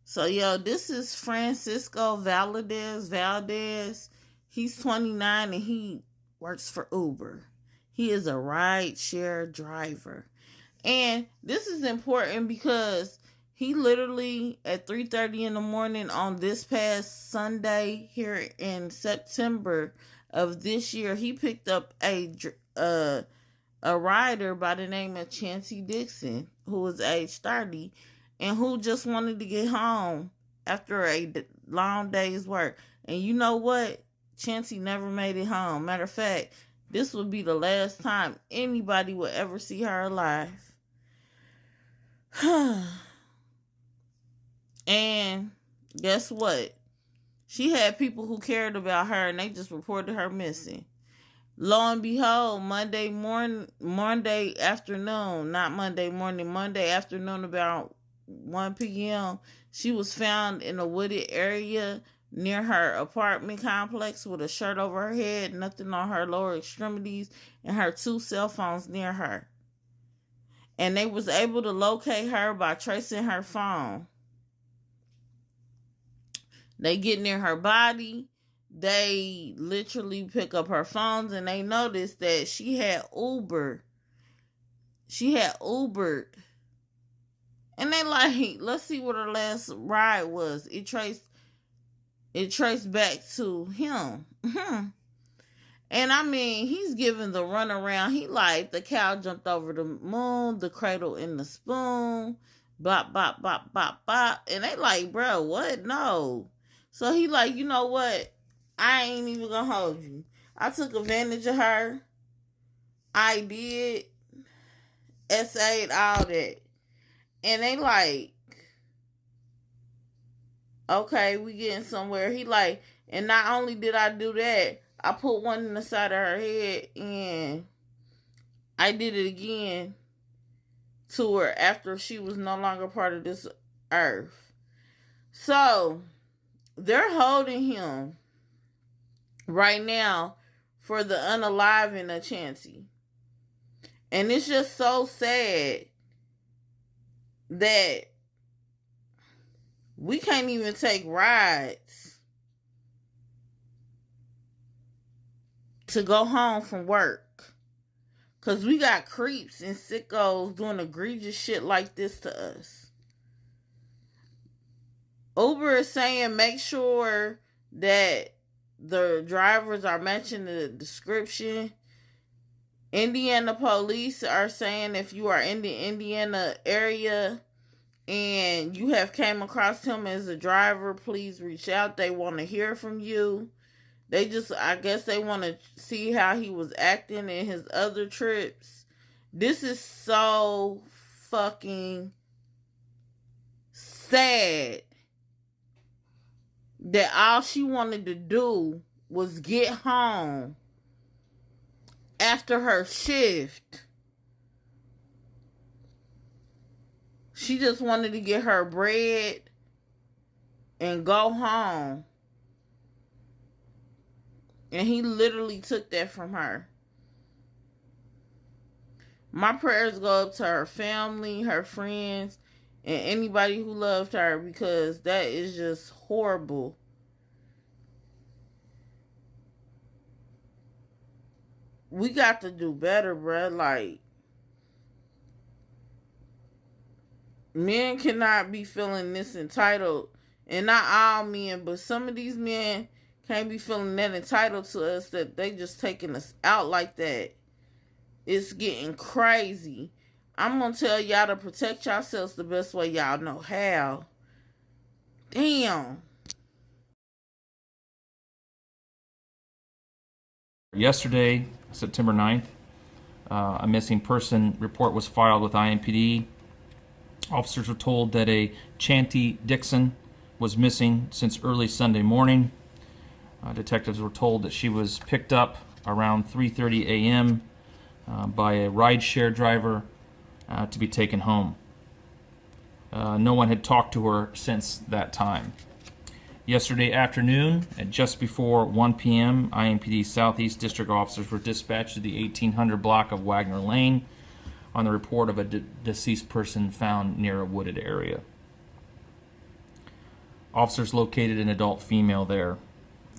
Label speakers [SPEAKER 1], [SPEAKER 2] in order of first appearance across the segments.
[SPEAKER 1] So, yo, this is Francisco Valdez. He's 29 and he works for Uber. He is a ride share driver. And this is important because he literally at 3:30 in the morning on this past Sunday here in September of this year, he picked up a rider by the name of Chanti Dixon, who was age 30 and who just wanted to get home after a long day's work. And you know what? Chanti never made it home. Matter of fact, this would be the last time anybody would ever see her alive. And guess what? She had people who cared about her and they just reported her missing. Lo and behold, Monday afternoon, not Monday morning, Monday afternoon about 1 p.m., she was found in a wooded area near her apartment complex with a shirt over her head, nothing on her lower extremities, and her 2 cell phones near her. And they was able to locate her by tracing her phone. They get near her body. They literally pick up her phones and they noticed that she had Ubered. And they like, let's see what her last ride was. It traced back to him. And I mean, he's giving the runaround. He like, the cow jumped over the moon, the cradle in the spoon, bop, bop, bop, bop, bop. And they like, bro, what? No. So he like, you know what? I ain't even gonna hold you. I took advantage of her. I did. Essayed all that. And they like, okay, we getting somewhere. He like, and not only did I do that, I put one in the side of her head and I did it again to her after she was no longer part of this earth. So, they're holding him right now for the unaliving of Chanti. And it's just so sad that we can't even take rides to go home from work. Because we got creeps and sickos doing egregious shit like this to us. Uber is saying make sure that the drivers are matching the description. Indiana police are saying if you are in the Indiana area and you have came across him as a driver, please reach out. They want to hear from you. I guess they want to see how he was acting in his other trips. This is so fucking sad that all she wanted to do was get home after her shift. She just wanted to get her bread and go home. And he literally took that from her. My prayers go up to her family, her friends, and anybody who loved her, because that is just horrible. We got to do better, bruh. Like, men cannot be feeling this entitled. And not all men, but some of these men can't be feeling that entitled to us, that they just taking us out like that. It's getting crazy. I'm going to tell y'all to protect yourselves the best way y'all know how. Damn.
[SPEAKER 2] Yesterday, September 9th, a missing person report was filed with IMPD. Officers were told that a Chanti Dixon was missing since early Sunday morning. Detectives were told that she was picked up around 3:30 a.m. By a rideshare driver to be taken home. No one had talked to her since that time. Yesterday afternoon, at just before 1 p.m., IMPD Southeast District officers were dispatched to the 1800 block of Wagner Lane on the report of a deceased person found near a wooded area. Officers located an adult female there,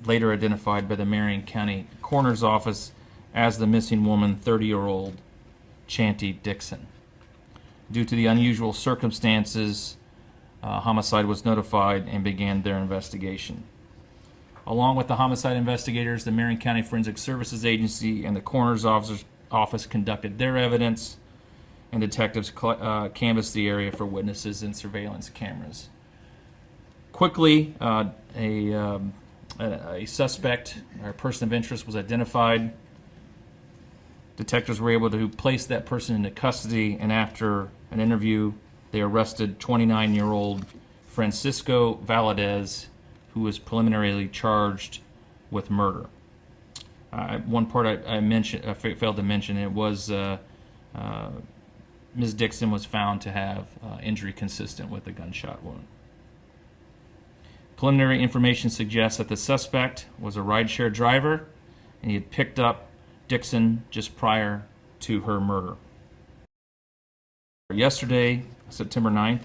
[SPEAKER 2] later identified by the Marion County Coroner's Office as the missing woman, 30-year-old Chanti Dixon. Due to the unusual circumstances, homicide was notified and began their investigation. Along with the homicide investigators, the Marion County Forensic Services Agency and the Coroner's Office conducted their evidence, and detectives canvassed the area for witnesses and surveillance cameras. Quickly, a suspect or person of interest was identified. Detectives were able to place that person into custody, and after an interview, they arrested 29-year-old Francisco Valadez, who was preliminarily charged with murder. One part I failed to mention, it was Ms. Dixon was found to have injury consistent with a gunshot wound. Preliminary information suggests that the suspect was a rideshare driver, and he had picked up Dixon just prior to her murder. Yesterday, September 9th,